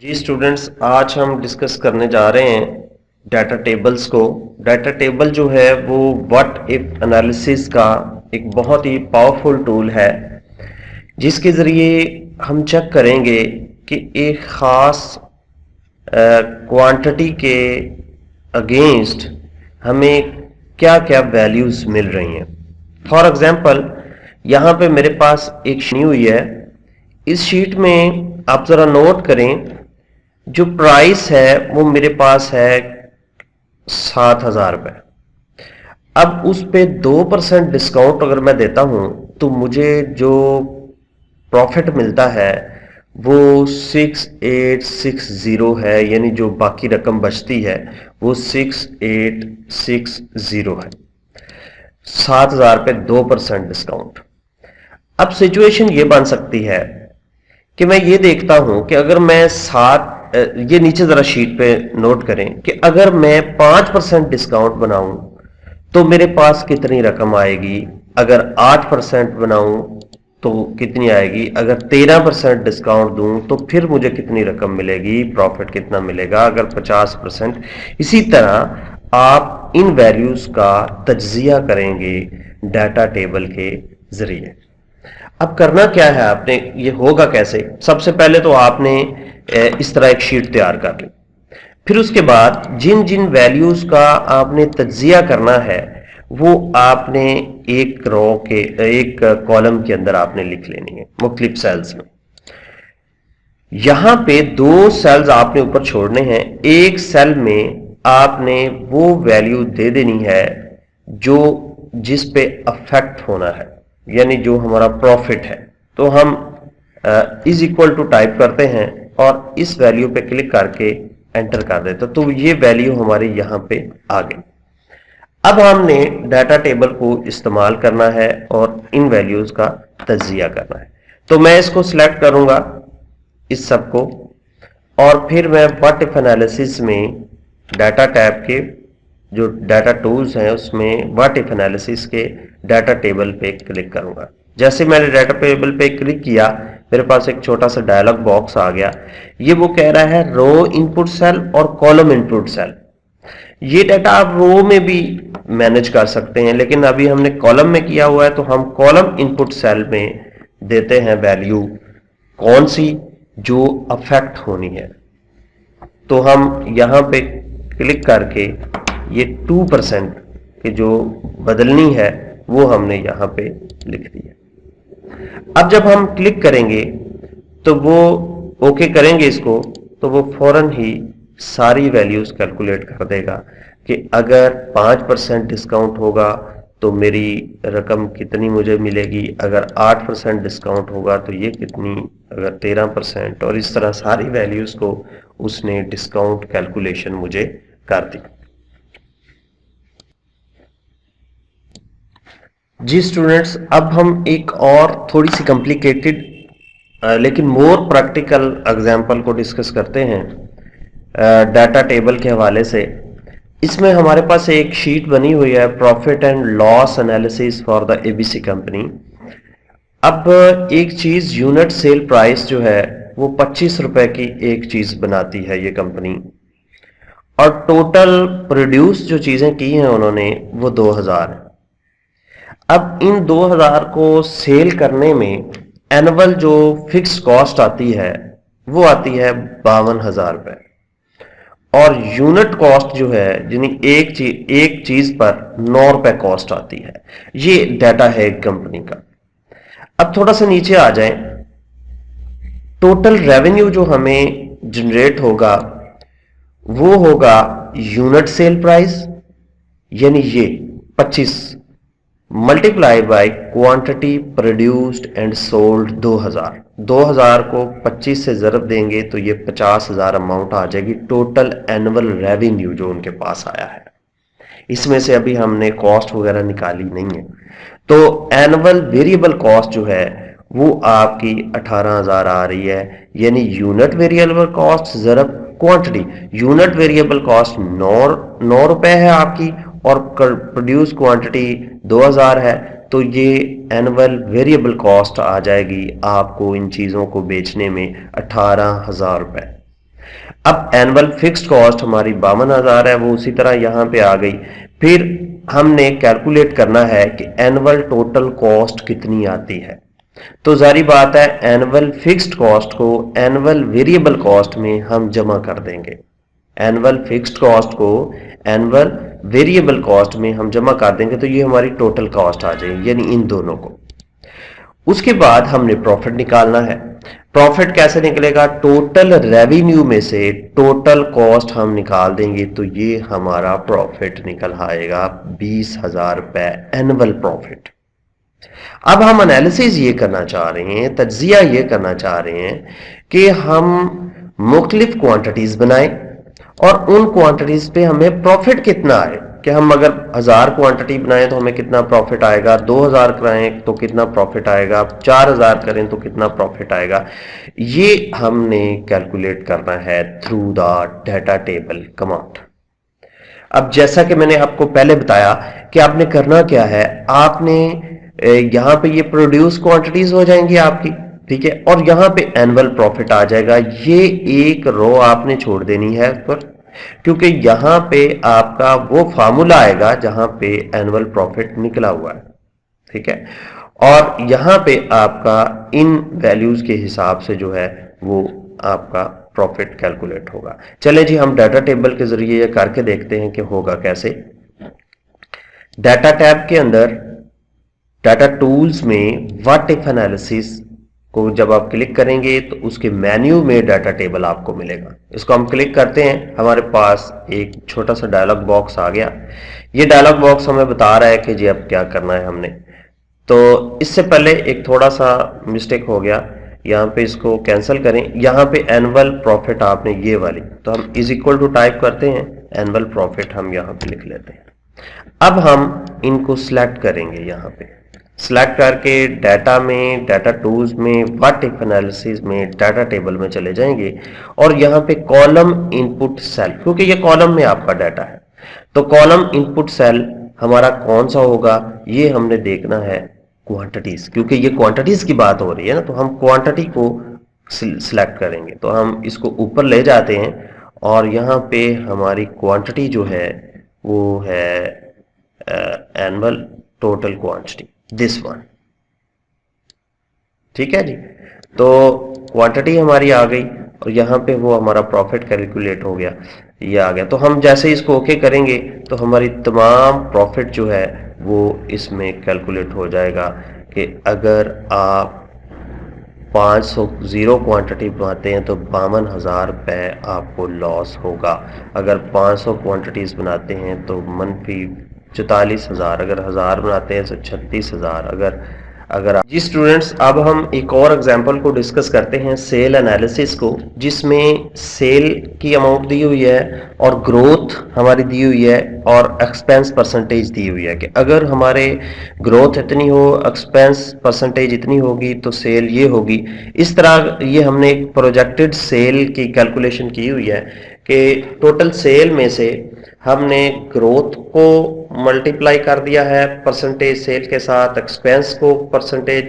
जी students, आज हम discuss करने जा रहे हैं डाटा टेबल्स को। डाटा टेबल जो है वो व्हाट इफ एनालिसिस का एक बहुत ही पावरफुल टूल है, जिसके ज़रिए हम चेक करेंगे कि एक ख़ास क्वांटिटी के अगेंस्ट हमें क्या क्या वैल्यूज़ मिल रही हैं। फॉर एग्जांपल, यहाँ पे मेरे पास एक शीट हुई है। इस शीट में आप ज़रा नोट करें, जो प्राइस है वो मेरे पास है 7,000 रुपये। अब उस पे 2% डिस्काउंट अगर मैं देता हूं तो मुझे जो प्रॉफिट मिलता है वो 6860 है, यानी जो बाकी रकम बचती है वो 6860 है। 7,000 पे 2% डिस्काउंट। अब सिचुएशन ये बन सकती है कि मैं ये देखता हूं कि अगर मैं ये नीचे जरा शीट पे नोट करें कि अगर मैं 5% डिस्काउंट बनाऊं तो मेरे पास कितनी रकम आएगी, अगर 8% बनाऊं तो कितनी आएगी, अगर 13% डिस्काउंट दूं तो फिर मुझे कितनी रकम मिलेगी, प्रॉफिट कितना मिलेगा, अगर 50%। इसी तरह आप इन वैल्यूज का तज्जिया करेंगे डाटा टेबल के जरिए। अब करना क्या है आपने, ये होगा कैसे? सबसे पहले तो आपने इस तरह एक शीट तैयार कर ली। फिर उसके बाद जिन जिन वैल्यूज का आपने तज्जिया करना है वो आपने एक रो के एक कॉलम के अंदर आपने लिख लेनी है, मुख्तलिफ सेल्स में। यहां पे 2 सेल्स आपने ऊपर छोड़ने हैं। एक सेल में आपने वो वैल्यू दे देनी है जो जिस पे अफेक्ट होना है, यानी जो हमारा प्रॉफिट है। तो हम इज इक्वल टू टाइप करते हैं और इस वैल्यू पे क्लिक करके एंटर कर देते, तो ये वैल्यू हमारी यहां पे आ गई। अब हमने डाटा टेबल को इस्तेमाल करना है और इन वैल्यूज का तज्जिया करना है। तो मैं इसको सिलेक्ट करूंगा, इस सब को, और फिर मैं व्हाट इफ एनालिसिस में डाटा टैब के जो डाटा टूल्स हैं उसमें व्हाट इफ एनालिसिस के डाटा टेबल पे क्लिक करूंगा। जैसे मैंने डाटा टेबल पे क्लिक किया, मेरे पास एक छोटा सा डायलॉग बॉक्स आ गया। ये वो कह रहा है रो इनपुट सेल और कॉलम इनपुट सेल। ये डाटा आप रो में भी मैनेज कर सकते हैं, लेकिन अभी हमने कॉलम में किया हुआ है तो हम कॉलम इनपुट सेल में देते हैं वैल्यू कौन सी जो अफेक्ट होनी है। तो हम यहां पे क्लिक करके ये 2% की जो बदलनी है वो हमने यहां पे लिख दिया। अब जब हम क्लिक करेंगे तो वो ओके करेंगे इसको, तो वो फौरन ही सारी वैल्यूज कैलकुलेट कर देगा कि अगर 5% डिस्काउंट होगा तो मेरी रकम कितनी मुझे मिलेगी, अगर 8% डिस्काउंट होगा तो ये कितनी, अगर 13%, और इस तरह सारी वैल्यूज को उसने डिस्काउंट कैलकुलेशन मुझे कर दी। जी स्टूडेंट्स, अब हम एक और थोड़ी सी कॉम्प्लिकेटेड लेकिन मोर प्रैक्टिकल एग्जांपल को डिस्कस करते हैं डाटा टेबल के हवाले से। इसमें हमारे पास एक शीट बनी हुई है, profit and loss analysis for the ABC company. अब एक चीज यूनिट सेल प्राइस जो है वो 25 रुपए की एक चीज बनाती है ये कंपनी, और टोटल प्रोड्यूस जो चीजें की हैं उन्होंने वो 2000 है। अब इन 2000 को सेल करने में एनुअल जो फिक्स कॉस्ट आती है वो आती है 52,000 रुपए, और यूनिट कॉस्ट जो है यानी एक चीज पर 9 रुपए कॉस्ट आती है। ये डाटा है एक कंपनी का। अब थोड़ा सा नीचे आ जाएं, टोटल रेवेन्यू जो हमें जनरेट होगा वो होगा यूनिट सेल प्राइस, यानी ये 25 multiply by quantity produced and sold 2000 को 25 से ज़रब देंगे तो ये 50,000 अमाउंट आ जाएगी टोटल एनुअल रेवेन्यू जो उनके पास आया है। इसमें से अभी हमने कॉस्ट वगैरह निकाली नहीं है। तो एनुअल वेरिएबल कॉस्ट जो है वो आपकी 18,000 आ रही है, यानी यूनिट वेरिएबल कॉस्ट ज़रब क्वांटिटी। यूनिट वेरिएबल कॉस्ट 9 रुपए है आपकी, और प्रोड्यूस क्वांटिटी 2000 है, तो ये एनुअल वेरिएबल कॉस्ट आ जाएगी आपको इन चीज़ों को बेचने में 18,000 रुपए। अब एनुअल फिक्स्ड कॉस्ट हमारी 52,000 है, वो उसी तरह यहां पे आ गई। फिर हमने कैलकुलेट करना है कि एनुअल टोटल कॉस्ट कितनी आती है। तो जारी बात है, एनुअल फिक्स्ड कॉस्ट को एनुअल वेरिएबल कॉस्ट में हम जमा कर देंगे। एनुअल फिक्स्ड कॉस्ट को एनुअल वेरिएबल कॉस्ट में हम जमा कर देंगे, तो ये हमारी टोटल कॉस्ट आ जाएगी, यानी इन दोनों को। उसके बाद हमने प्रॉफिट निकालना है। प्रॉफिट कैसे निकलेगा? टोटल रेवेन्यू में से टोटल कॉस्ट हम निकाल देंगे, तो ये हमारा प्रॉफिट निकल आएगा 20,000 रुपए एनुअल प्रॉफिट। अब हम एनालिसिस ये करना चाह रहे हैं, तज्जिया ये करना चाह रहे हैं कि हम मुख्तलिफ क्वांटिटीज बनाएं और उन क्वांटिटीज पे हमें प्रॉफिट कितना आए। कि हम अगर 1000 क्वांटिटी बनाएं तो हमें कितना प्रॉफिट आएगा, 2000 कराएं तो कितना प्रॉफिट आएगा, 4000 करें तो कितना प्रॉफिट आएगा। ये हमने कैलकुलेट करना है through the data table command. अब जैसा कि मैंने आपको पहले बताया कि आपने करना क्या है, आपने यहां पे ये प्रोड्यूस क्वांटिटीज हो जाएंगी आपकी, ठीक है, और यहां पे एनुअल प्रॉफिट आ जाएगा। ये एक रो आपने छोड़ देनी है उस पर, क्योंकि यहां पे आपका वो फार्मूला आएगा जहां पे एनुअल प्रॉफिट निकला हुआ है, ठीक है, और यहां पे आपका इन वैल्यूज के हिसाब से जो है वो आपका प्रॉफिट कैलकुलेट होगा। चलें जी, हम डाटा टेबल के जरिए ये करके देखते हैं कि होगा कैसे। डाटा टैब के अंदर डाटा टूल्स में व्हाट इफ एनालिसिस को जब आप क्लिक करेंगे तो उसके मेन्यू में डाटा टेबल आपको मिलेगा। इसको हम क्लिक करते हैं, हमारे पास एक छोटा सा डायलॉग बॉक्स आ गया। ये डायलॉग बॉक्स हमें बता रहा है कि जी अब क्या करना है हमने। तो इससे पहले एक थोड़ा सा मिस्टेक हो गया, यहाँ पे इसको कैंसिल करें। यहाँ पे एनुअल प्रॉफिट आपने ये वाली, तो हम इज इक्वल टू टाइप करते हैं, एनुअल प्रॉफिट हम यहाँ पे लिख लेते हैं। अब हम इनको सिलेक्ट करेंगे, यहाँ पे सिलेक्ट करके डाटा में, डाटा टूल्स में, व्हाट इफ एनालिसिस में, डाटा टेबल में चले जाएंगे और यहाँ पे कॉलम इनपुट सेल, क्योंकि ये कॉलम में आपका डाटा है, तो कॉलम इनपुट सेल हमारा कौन सा होगा ये हमने देखना है, क्वांटिटीज, क्योंकि ये क्वांटिटीज की बात हो रही है ना, तो हम क्वांटिटी को सिलेक्ट करेंगे। तो हम इसको ऊपर ले जाते हैं और यहाँ पे हमारी क्वांटिटी जो है वो है annual total quantity, this one, ठीक है जी। तो क्वांटिटी हमारी आ गई और यहाँ पे वो हमारा प्रॉफिट कैलकुलेट हो गया, ये आ गया। तो हम जैसे इसको ओके करेंगे तो हमारी तमाम प्रॉफिट जो है वो इसमें कैलकुलेट हो जाएगा कि अगर आप 500 जीरो क्वांटिटी बनाते हैं तो 52,000 रुपये आपको लॉस होगा। अगर 500 क्वांटिटीज बनाते हैं तो मनफी 44,000, अगर 1000 बनाते हैं तो 36,000। अगर जी स्टूडेंट्स, अब हम एक और एग्जांपल को डिस्कस करते हैं, सेल एनालिसिस को, जिसमें सेल की अमाउंट दी हुई है और ग्रोथ हमारी दी हुई है और एक्सपेंस परसेंटेज दी हुई है कि अगर हमारे ग्रोथ इतनी हो, एक्सपेंस परसेंटेज इतनी होगी तो सेल ये होगी। इस तरह ये हमने एक प्रोजेक्टेड सेल की कैलकुलेशन की हुई है कि टोटल सेल में से हमने ग्रोथ को मल्टीप्लाई कर दिया है परसेंटेज सेल के साथ, एक्सपेंस को परसेंटेज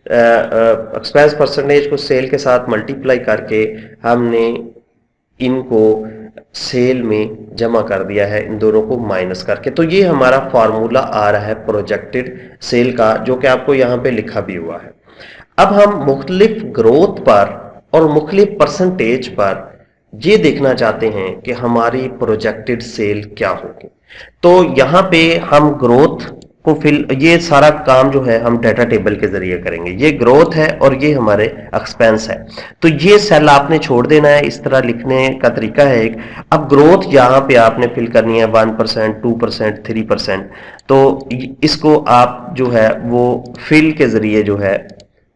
एक्सपेंस परसेंटेज को सेल के साथ मल्टीप्लाई करके हमने इनको सेल में जमा कर दिया है, इन दोनों को माइनस करके। तो ये हमारा फॉर्मूला आ रहा है प्रोजेक्टेड सेल का, जो कि आपको यहाँ पे लिखा भी हुआ है। अब हम मुख्तलिफ ग्रोथ पर और मुख्तलिफ परसेंटेज पर ये देखना चाहते हैं कि हमारी प्रोजेक्टेड सेल क्या होगी। तो यहाँ पे हम ग्रोथ को ये सारा काम जो है हम डाटा टेबल के जरिए करेंगे। ये ग्रोथ है और ये हमारे एक्सपेंस है, तो ये सेल आपने छोड़ देना है। इस तरह लिखने का तरीका है एक। अब ग्रोथ यहाँ पे आपने फिल करनी है 1%, 2%, 3%। तो इसको आप जो है वो फिल के जरिए जो है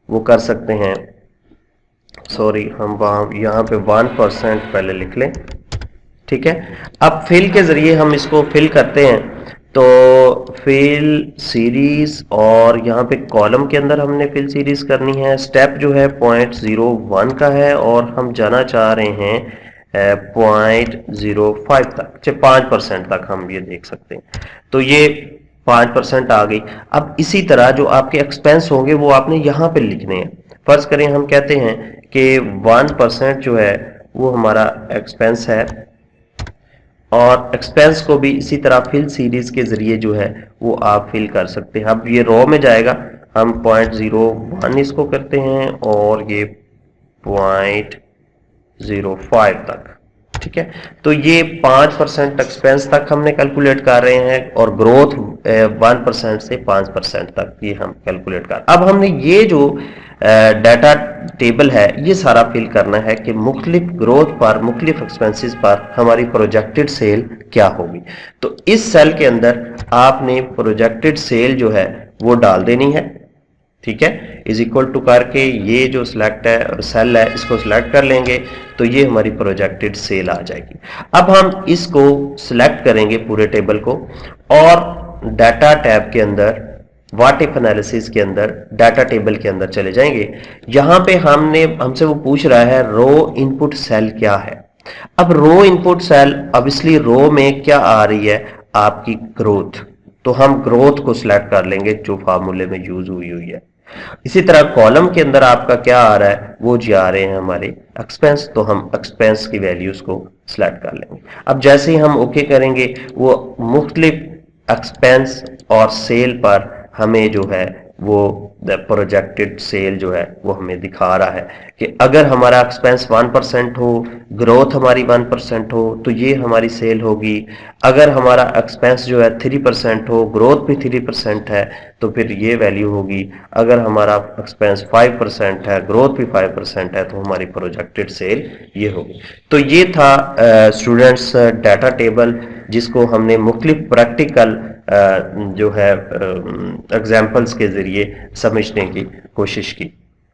वो कर सकते हैं। सॉरी, हम यहाँ पे 1% पहले लिख लें, ठीक है। अब फिल के जरिए हम इसको फिल करते हैं, तो फिल सीरीज, और यहाँ पे कॉलम के अंदर हमने फिल सीरीज करनी है। स्टेप जो है 0.01 का है और हम जाना चाह रहे हैं 0.05 तक, 5% तक हम ये देख सकते हैं। तो ये 5% आ गई। अब इसी तरह जो आपके एक्सपेंस होंगे वो आपने यहाँ पे लिखने हैं। फर्ज करें हम कहते हैं कि 1% जो है वो हमारा एक्सपेंस है, और एक्सपेंस को भी इसी तरह फिल सीरीज के जरिए जो है वो आप फिल कर सकते हैं। अब ये रो में जाएगा, हम 0.01 इसको करते हैं और ये 0.05 तक, ठीक है। तो ये 5% एक्सपेंस तक हमने कैलकुलेट कर रहे हैं और ग्रोथ 1% से 5% तक ये हम कैलकुलेट कर। अब हमने ये जो डाटा टेबल है ये सारा फिल करना है कि मुख्तलिफ ग्रोथ पर, मुख्तलिफ एक्सपेंसेस पर हमारी प्रोजेक्टेड सेल क्या होगी। तो इस सेल के अंदर आपने प्रोजेक्टेड सेल जो है वो डाल देनी है, ठीक है। इज इक्वल टू करके ये जो सिलेक्ट है और सेल है इसको सिलेक्ट कर लेंगे तो ये हमारी प्रोजेक्टेड सेल आ जाएगी। अब हम इसको सिलेक्ट करेंगे पूरे टेबल को और डाटा टैब के अंदर, व्हाट इफ एनालिसिस के अंदर, डाटा टेबल के अंदर चले जाएंगे। यहां पे हमसे वो पूछ रहा है रो इनपुट सेल क्या है। अब रो इनपुट सेल, ऑब्वियसली रो में क्या आ रही है आपकी ग्रोथ, तो हम ग्रोथ को सिलेक्ट कर लेंगे जो फार्मूले में यूज हुई है। इसी तरह कॉलम के अंदर आपका क्या आ रहा है, वो जी आ रहे हैं हमारे एक्सपेंस, तो हम एक्सपेंस की वैल्यूज को सिलेक्ट कर लेंगे। अब जैसे ही हम ओके करेंगे वो मुख्तलिफ एक्सपेंस और सेल पर हमें जो है वो प्रोजेक्टेड सेल जो है वो हमें दिखा रहा है कि अगर हमारा एक्सपेंस 1% हो, ग्रोथ हमारी 1% हो तो ये हमारी सेल होगी। अगर हमारा एक्सपेंस जो है 3% हो, ग्रोथ भी 3% है तो फिर ये वैल्यू होगी। अगर हमारा एक्सपेंस 5% है, ग्रोथ भी 5% है तो हमारी प्रोजेक्टेड सेल ये होगी। तो ये था स्टूडेंट्स डाटा टेबल जिसको हमने मुख्तलिफ प्रैक्टिकल जो है एग्जाम्पल्स के जरिए समझने की कोशिश की।